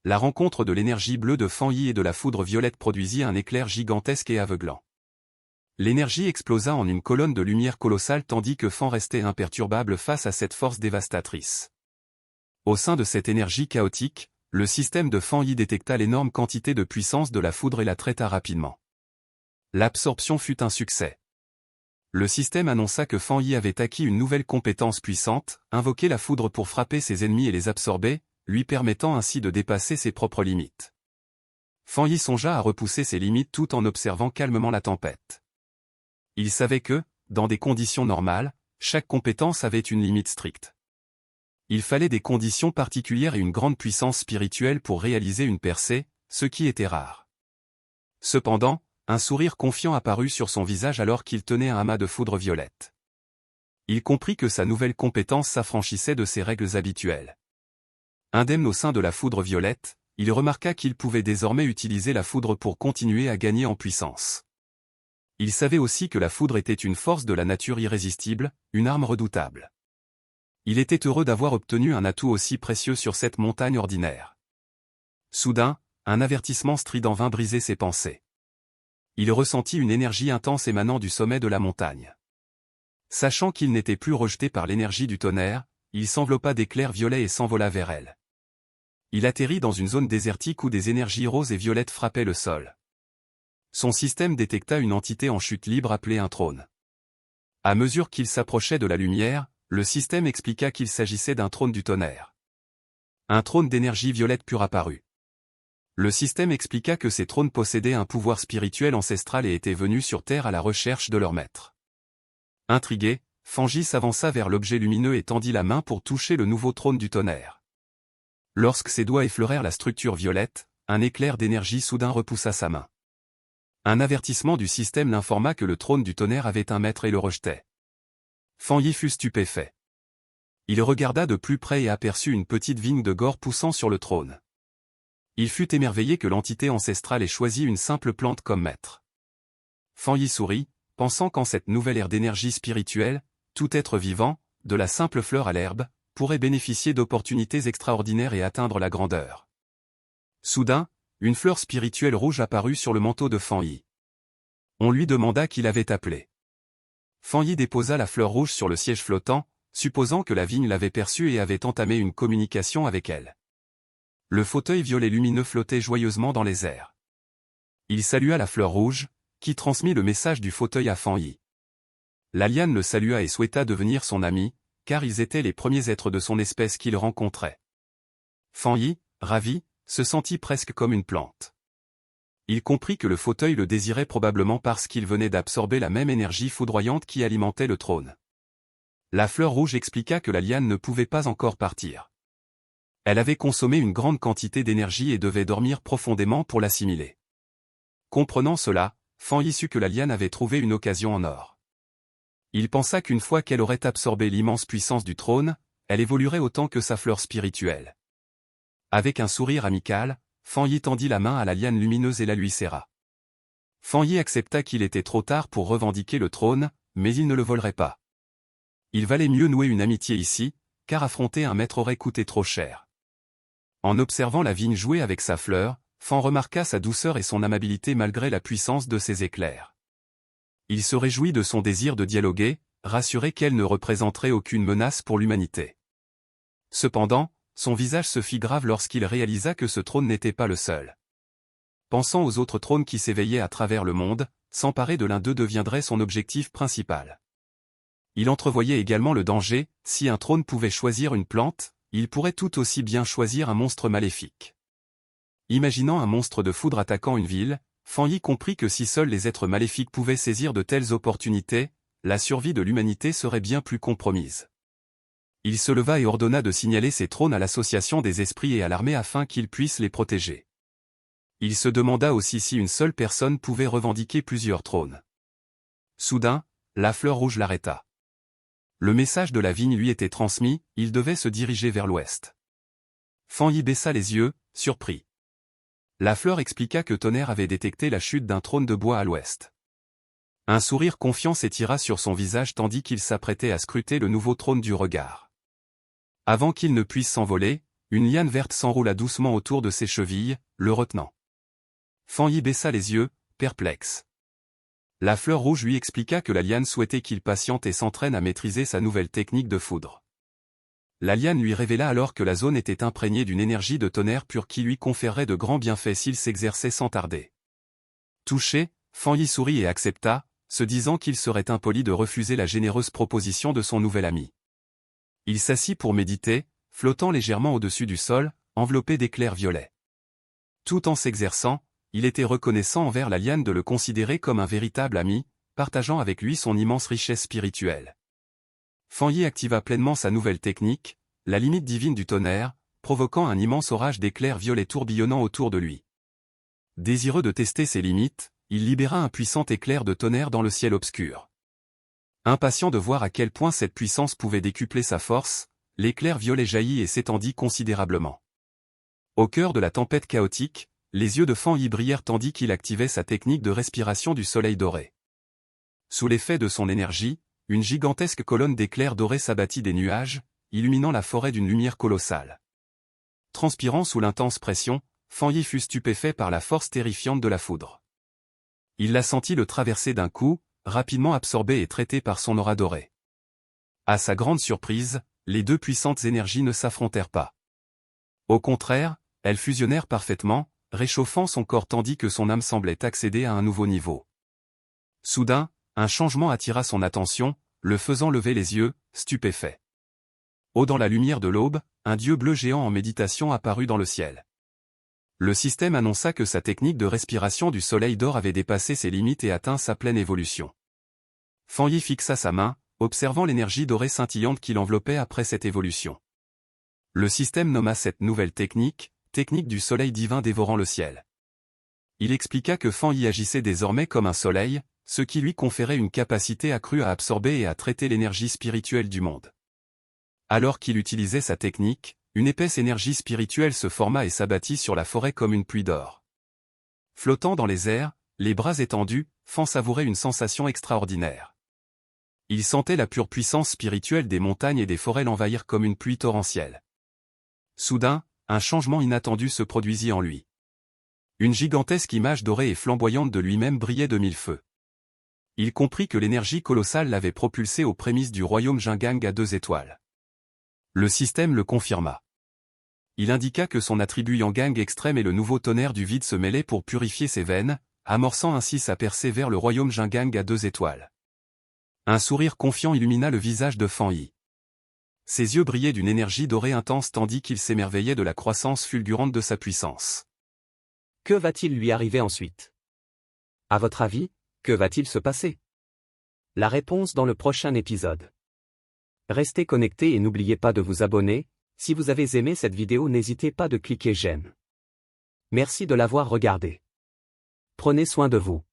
La rencontre de l'énergie bleue de Fan Yi et de la foudre violette produisit un éclair gigantesque et aveuglant. L'énergie explosa en une colonne de lumière colossale tandis que Fan restait imperturbable face à cette force dévastatrice. Au sein de cette énergie chaotique, le système de Fan Yi détecta l'énorme quantité de puissance de la foudre et la traita rapidement. L'absorption fut un succès. Le système annonça que Fan Yi avait acquis une nouvelle compétence puissante, invoquer la foudre pour frapper ses ennemis et les absorber, lui permettant ainsi de dépasser ses propres limites. Fan Yi songea à repousser ses limites tout en observant calmement la tempête. Il savait que, dans des conditions normales, chaque compétence avait une limite stricte. Il fallait des conditions particulières et une grande puissance spirituelle pour réaliser une percée, ce qui était rare. Cependant, un sourire confiant apparut sur son visage alors qu'il tenait un amas de foudre violette. Il comprit que sa nouvelle compétence s'affranchissait de ses règles habituelles. Indemne au sein de la foudre violette, il remarqua qu'il pouvait désormais utiliser la foudre pour continuer à gagner en puissance. Il savait aussi que la foudre était une force de la nature irrésistible, une arme redoutable. Il était heureux d'avoir obtenu un atout aussi précieux sur cette montagne ordinaire. Soudain, un avertissement strident vint briser ses pensées. Il ressentit une énergie intense émanant du sommet de la montagne. Sachant qu'il n'était plus rejeté par l'énergie du tonnerre, il s'enveloppa d'éclairs violets et s'envola vers elle. Il atterrit dans une zone désertique où des énergies roses et violettes frappaient le sol. Son système détecta une entité en chute libre appelée un trône. À mesure qu'il s'approchait de la lumière, le système expliqua qu'il s'agissait d'un trône du tonnerre. Un trône d'énergie violette pure apparut. Le système expliqua que ces trônes possédaient un pouvoir spirituel ancestral et étaient venus sur Terre à la recherche de leur maître. Intrigué, Fan Yi s'avança vers l'objet lumineux et tendit la main pour toucher le nouveau trône du tonnerre. Lorsque ses doigts effleurèrent la structure violette, un éclair d'énergie soudain repoussa sa main. Un avertissement du système l'informa que le trône du tonnerre avait un maître et le rejetait. Fan Yi fut stupéfait. Il regarda de plus près et aperçut une petite vigne de gore poussant sur le trône. Il fut émerveillé que l'entité ancestrale ait choisi une simple plante comme maître. Fan Yi sourit, pensant qu'en cette nouvelle ère d'énergie spirituelle, tout être vivant, de la simple fleur à l'herbe, pourrait bénéficier d'opportunités extraordinaires et atteindre la grandeur. Soudain, une fleur spirituelle rouge apparut sur le manteau de Fan Yi. On lui demanda qui l'avait appelé. Fan Yi déposa la fleur rouge sur le siège flottant, supposant que la vigne l'avait perçue et avait entamé une communication avec elle. Le fauteuil violet lumineux flottait joyeusement dans les airs. Il salua la fleur rouge, qui transmit le message du fauteuil à Fan Yi. La liane le salua et souhaita devenir son ami, car ils étaient les premiers êtres de son espèce qu'il rencontrait. Fan Yi, ravi, se sentit presque comme une plante. Il comprit que le fauteuil le désirait probablement parce qu'il venait d'absorber la même énergie foudroyante qui alimentait le trône. La fleur rouge expliqua que la liane ne pouvait pas encore partir. Elle avait consommé une grande quantité d'énergie et devait dormir profondément pour l'assimiler. Comprenant cela, Fan Yi sut que la liane avait trouvé une occasion en or. Il pensa qu'une fois qu'elle aurait absorbé l'immense puissance du trône, elle évoluerait autant que sa fleur spirituelle. Avec un sourire amical, Fan Yi tendit la main à la liane lumineuse et la lui serra. Fan Yi accepta qu'il était trop tard pour revendiquer le trône, mais il ne le volerait pas. Il valait mieux nouer une amitié ici, car affronter un maître aurait coûté trop cher. En observant la vigne jouer avec sa fleur, Fan remarqua sa douceur et son amabilité malgré la puissance de ses éclairs. Il se réjouit de son désir de dialoguer, rassuré qu'elle ne représenterait aucune menace pour l'humanité. Cependant, son visage se fit grave lorsqu'il réalisa que ce trône n'était pas le seul. Pensant aux autres trônes qui s'éveillaient à travers le monde, s'emparer de l'un d'eux deviendrait son objectif principal. Il entrevoyait également le danger, si un trône pouvait choisir une plante, il pourrait tout aussi bien choisir un monstre maléfique. Imaginant un monstre de foudre attaquant une ville, Fan Yi comprit que si seuls les êtres maléfiques pouvaient saisir de telles opportunités, la survie de l'humanité serait bien plus compromise. Il se leva et ordonna de signaler ces trônes à l'association des esprits et à l'armée afin qu'ils puissent les protéger. Il se demanda aussi si une seule personne pouvait revendiquer plusieurs trônes. Soudain, la fleur rouge l'arrêta. Le message de la vigne lui était transmis, il devait se diriger vers l'ouest. Fan Yi baissa les yeux, surpris. La fleur expliqua que Tonnerre avait détecté la chute d'un trône de bois à l'ouest. Un sourire confiant s'étira sur son visage tandis qu'il s'apprêtait à scruter le nouveau trône du regard. Avant qu'il ne puisse s'envoler, Une liane verte s'enroula doucement autour de ses chevilles, le retenant. Fan Yi baissa les yeux, perplexe. La fleur rouge lui expliqua que la liane souhaitait qu'il patiente et s'entraîne à maîtriser sa nouvelle technique de foudre. La liane lui révéla alors que la zone était imprégnée d'une énergie de tonnerre pure qui lui conférerait de grands bienfaits s'il s'exerçait sans tarder. Touché, Fan Yi sourit et accepta, se disant qu'il serait impoli de refuser la généreuse proposition de son nouvel ami. Il s'assit pour méditer, flottant légèrement au-dessus du sol, enveloppé d'éclairs violets. Tout en s'exerçant, il était reconnaissant envers la liane de le considérer comme un véritable ami, partageant avec lui son immense richesse spirituelle. Fan Yi activa pleinement sa nouvelle technique, la limite divine du tonnerre, provoquant un immense orage d'éclairs violets tourbillonnant autour de lui. Désireux de tester ses limites, il libéra un puissant éclair de tonnerre dans le ciel obscur. Impatient de voir à quel point cette puissance pouvait décupler sa force, l'éclair violet jaillit et s'étendit considérablement. Au cœur de la tempête chaotique, les yeux de Fan Yi brillèrent tandis qu'il activait sa technique de respiration du soleil doré. Sous l'effet de son énergie, une gigantesque colonne d'éclairs dorés s'abattit des nuages, illuminant la forêt d'une lumière colossale. Transpirant sous l'intense pression, Fan Yi fut stupéfait par la force terrifiante de la foudre. Il la sentit le traverser d'un coup, rapidement absorbée et traitée par son aura dorée. À sa grande surprise, les deux puissantes énergies ne s'affrontèrent pas. Au contraire, elles fusionnèrent parfaitement, réchauffant son corps tandis que son âme semblait accéder à un nouveau niveau. Soudain, un changement attira son attention, le faisant lever les yeux, stupéfait. Dans la lumière de l'aube, un dieu bleu géant en méditation apparut dans le ciel. Le système annonça que sa technique de respiration du soleil d'or avait dépassé ses limites et atteint sa pleine évolution. Fan Yi fixa sa main, observant l'énergie dorée scintillante qui l'enveloppait après cette évolution. Le système nomma cette nouvelle technique du soleil divin dévorant le ciel. Il expliqua que Fan Yi agissait désormais comme un soleil, ce qui lui conférait une capacité accrue à absorber et à traiter l'énergie spirituelle du monde. Alors qu'il utilisait sa technique, une épaisse énergie spirituelle se forma et s'abattit sur la forêt comme une pluie d'or. Flottant dans les airs, les bras étendus, Fan savourait une sensation extraordinaire. Il sentait la pure puissance spirituelle des montagnes et des forêts l'envahir comme une pluie torrentielle. Soudain, un changement inattendu se produisit en lui. Une gigantesque image dorée et flamboyante de lui-même brillait de mille feux. Il comprit que l'énergie colossale l'avait propulsé aux prémices du royaume Jingang à 2 étoiles. Le système le confirma. Il indiqua que son attribut Yangang extrême et le nouveau tonnerre du vide se mêlaient pour purifier ses veines, amorçant ainsi sa percée vers le royaume Jingang à 2 étoiles. Un sourire confiant illumina le visage de Fan Yi. Ses yeux brillaient d'une énergie dorée intense tandis qu'il s'émerveillait de la croissance fulgurante de sa puissance. Que va-t-il lui arriver ensuite? À votre avis, que va-t-il se passer? La réponse dans le prochain épisode. Restez connectés et n'oubliez pas de vous abonner. Si vous avez aimé cette vidéo, n'hésitez pas de cliquer j'aime. Merci de l'avoir regardé. Prenez soin de vous.